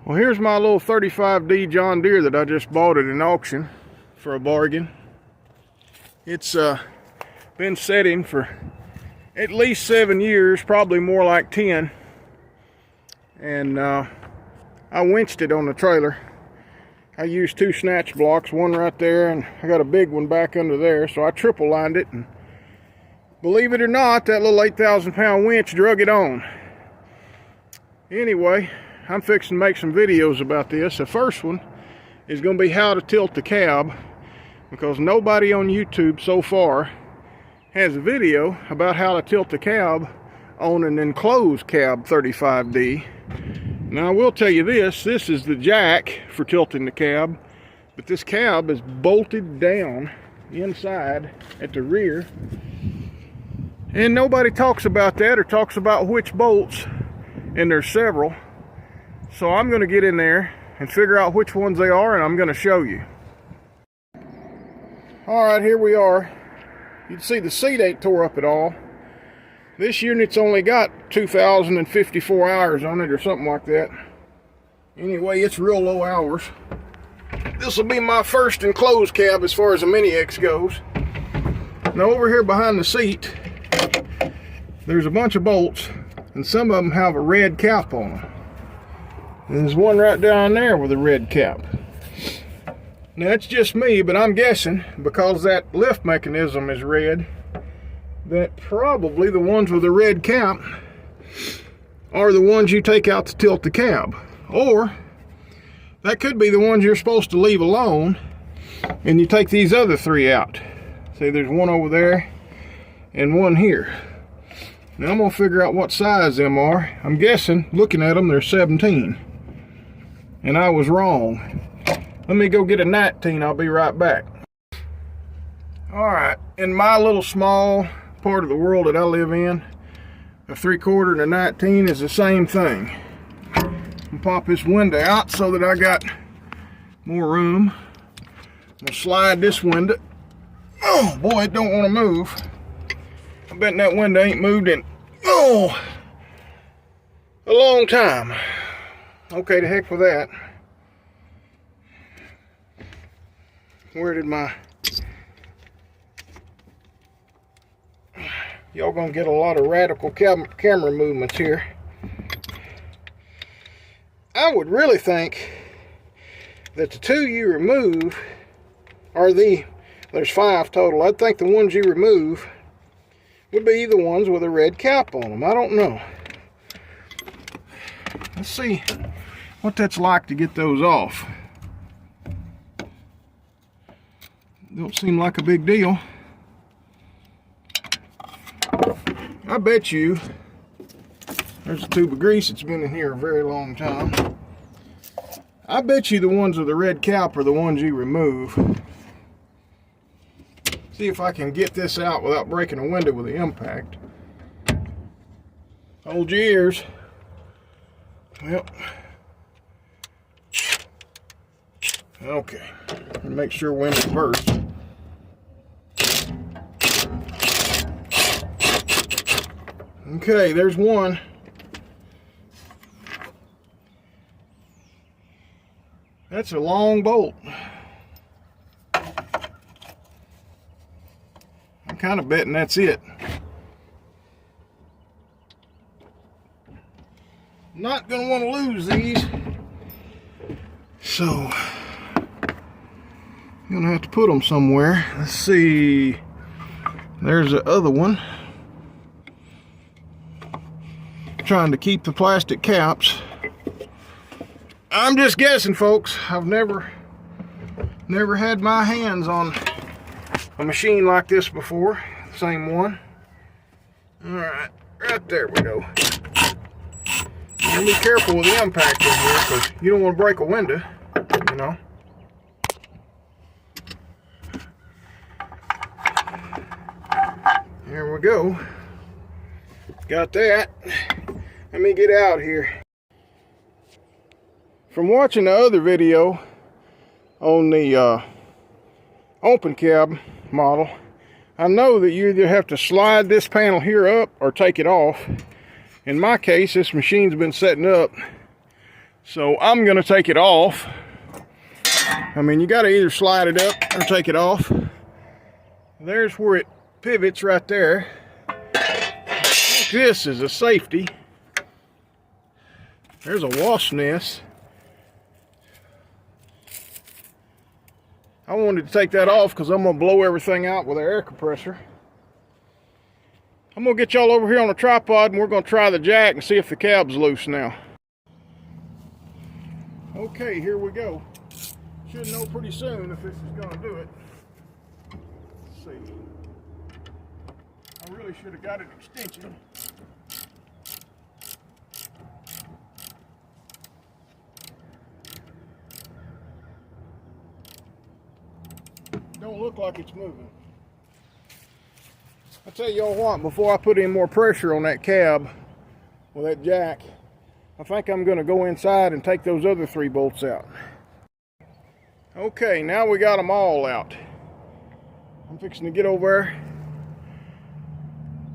Well, here's my little 35D John Deere that I just bought at an auction for a bargain. It's been setting for at least 7 years, probably more like 10. And I winched it on the trailer. I used 2 snatch blocks, one right there, and I got a big one back under there, so I triple lined it. And believe it or not, that little 8,000 pound winch drug it on. Anyway, I'm fixing to make some videos about this. The first one is going to be how to tilt the cab, because nobody on YouTube so far has a video about how to tilt the cab on an enclosed cab 35D. Now I will tell you this is the jack for tilting the cab, but this cab is bolted down inside at the rear, and nobody talks about that or talks about which bolts, and there's several. So I'm going to get in there and figure out which ones they are, and I'm going to show you. Alright, here we are. You can see the seat ain't tore up at all. This unit's only got 2,054 hours on it or something like that. Anyway, it's real low hours. This will be my first enclosed cab as far as a Mini X goes. Now over here behind the seat, there's a bunch of bolts, and some of them have a red cap on them. There's one right down there with a red cap. Now that's just me, but I'm guessing, because that lift mechanism is red, that probably the ones with the red cap are the ones you take out to tilt the cab. Or that could be the ones you're supposed to leave alone, and you take these other 3 out. See, there's one over there and one here. Now I'm going to figure out what size them are. I'm guessing, looking at them, they're 17. And I was wrong. Let me go get a 19, I'll be right back. Alright, in my little small part of the world that I live in, a 3/4 and a 19 is the same thing. I'll pop this window out so that I got more room. I'm gonna slide this window. Oh boy, it don't want to move. I bet that window ain't moved in a long time. Okay, to heck with that. Where did my... Y'all gonna get a lot of radical camera movements here. I would really think that the 2 you remove are there's 5 total. I'd think the ones you remove would be the ones with a red cap on them. I don't know. Let's see what that's like to get those off. Don't seem like a big deal. I bet you there's a tube of grease that's been in here a very long time. I bet you the ones with the red cap are the ones you remove. See if I can get this out without breaking a window with the impact. Hold your ears. Well, okay. Make sure window first. Okay, there's one. That's a long bolt. I'm kind of betting that's it. Not going to want to lose these. So, I'm going to have to put them somewhere. Let's see. There's the other one. Trying to keep the plastic caps. I'm just guessing, folks. I've never had my hands on a machine like this before. Same one. Alright, right there we go. And be careful with the impact in here, because you don't want to break a window, you know. There we go. Got that. Let me get out here. From watching the other video on the open cab model, I know that you either have to slide this panel here up or take it off. In my case, this machine's been setting up So I'm gonna take it off. I mean, you gotta either slide it up or take it off. There's where it pivots right there. This is a safety. There's a wasp nest. I wanted to take that off because I'm gonna blow everything out with an air compressor. I'm gonna get y'all over here on a tripod and we're gonna try the jack and see if the cab's loose now. Okay, here we go. Should know pretty soon if this is gonna do it. Let's see. I really should have got an extension. Don't look like it's moving. I tell y'all what, before I put any more pressure on that cab with that jack, I think I'm going to go inside and take those other 3 bolts out. Okay, now we got them all out. I'm fixing to get over there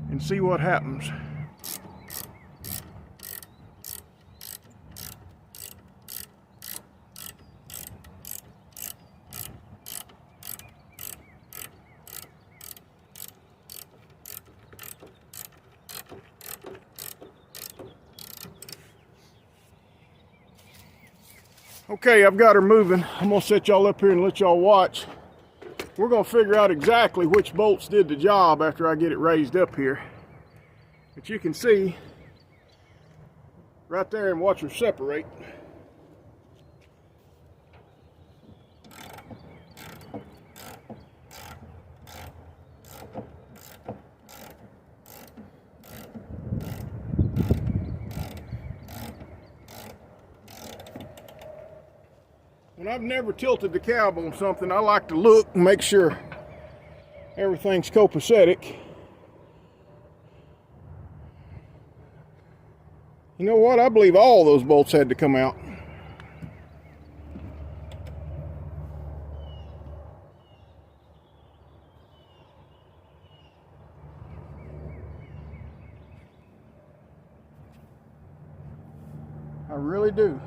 and see what happens. Okay, I've got her moving. I'm gonna set y'all up here and let y'all watch. We're gonna figure out exactly which bolts did the job after I get it raised up here. But you can see right there and watch her separate. When I've never tilted the cab on something, I like to look and make sure everything's copacetic. You know what? I believe all those bolts had to come out. I really do.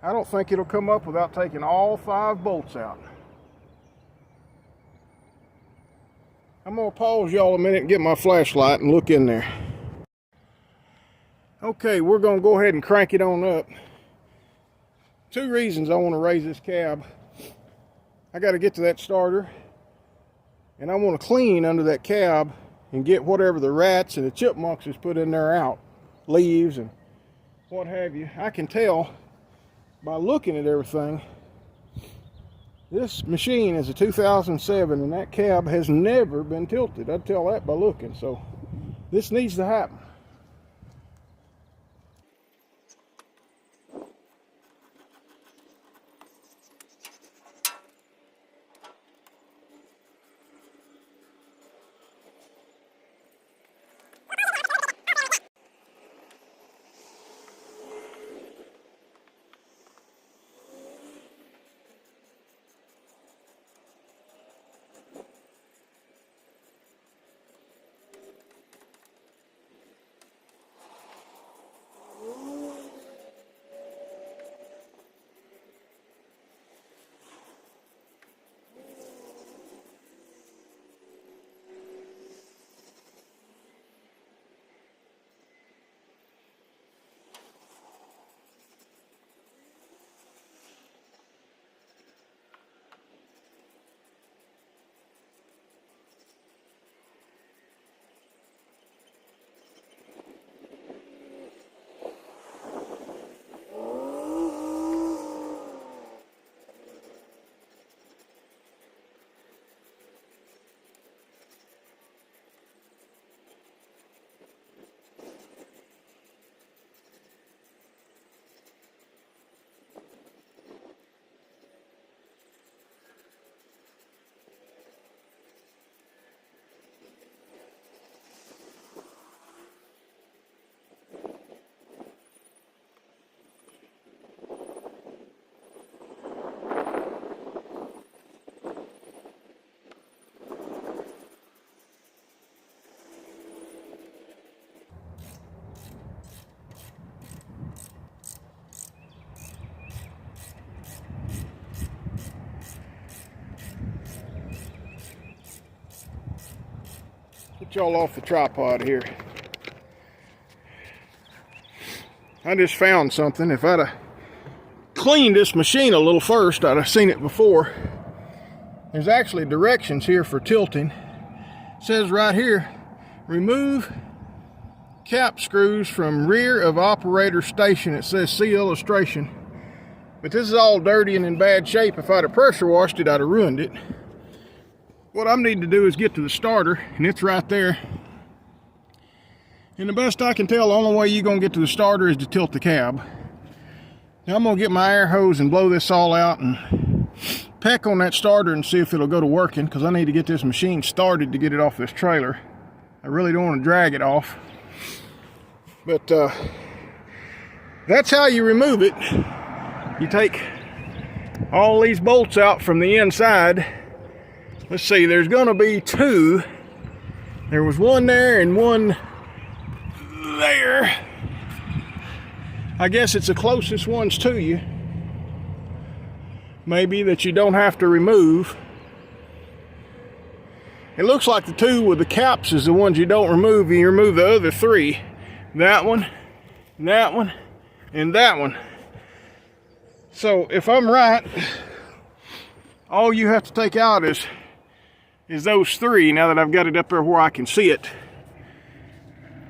I don't think it'll come up without taking all 5 bolts out. I'm gonna pause y'all a minute and get my flashlight and look in there. Okay, we're gonna go ahead and crank it on up. 2 reasons I want to raise this cab. I got to get to that starter, and I want to clean under that cab and get whatever the rats and the chipmunks has put in there out, leaves and what have you. I can tell by looking at everything, this machine is a 2007 and that cab has never been tilted. I'd tell that by looking, so this needs to happen. Get y'all off the tripod here. I just found something. If I'd have cleaned this machine a little first, I'd have seen it before. There's actually directions here for tilting. It says right here, remove cap screws from rear of operator station. It says see illustration. But this is all dirty and in bad shape. If I'd have pressure washed it, I'd have ruined it. What I need to do is get to the starter, and it's right there. And the best I can tell, the only way you're gonna get to the starter is to tilt the cab. Now I'm gonna get my air hose and blow this all out and peck on that starter and see if it'll go to working, because I need to get this machine started to get it off this trailer. I really don't want to drag it off. But that's how you remove it. You take all these bolts out from the inside. Let's see, there's gonna be two. There was one there and one there. I guess it's the closest ones to you. Maybe that you don't have to remove. It looks like the two with the caps is the ones you don't remove. You remove the other three. That one, and that one, and that one. So if I'm right, all you have to take out is those three, now that I've got it up there where I can see it.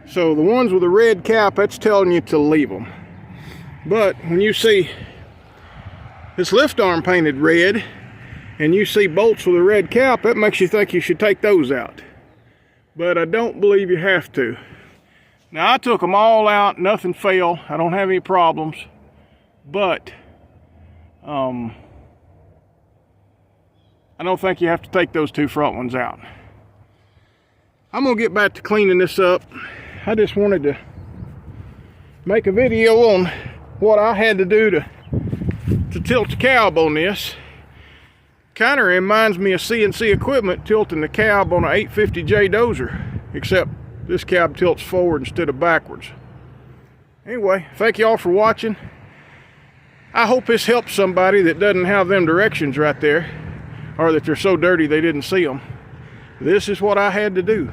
So the ones with the red cap, that's telling you to leave them. But when you see this lift arm painted red, and you see bolts with a red cap, that makes you think you should take those out. But I don't believe you have to. Now I took them all out, nothing failed. I don't have any problems. But I don't think you have to take those two front ones out. I'm gonna get back to cleaning this up. I just wanted to make a video on what I had to do to tilt the cab on this. Kind of reminds me of CNC equipment tilting the cab on an 850J dozer, except this cab tilts forward instead of backwards. Anyway, thank you all for watching. I hope this helps somebody that doesn't have them directions right there, or that they're so dirty they didn't see them. This is what I had to do.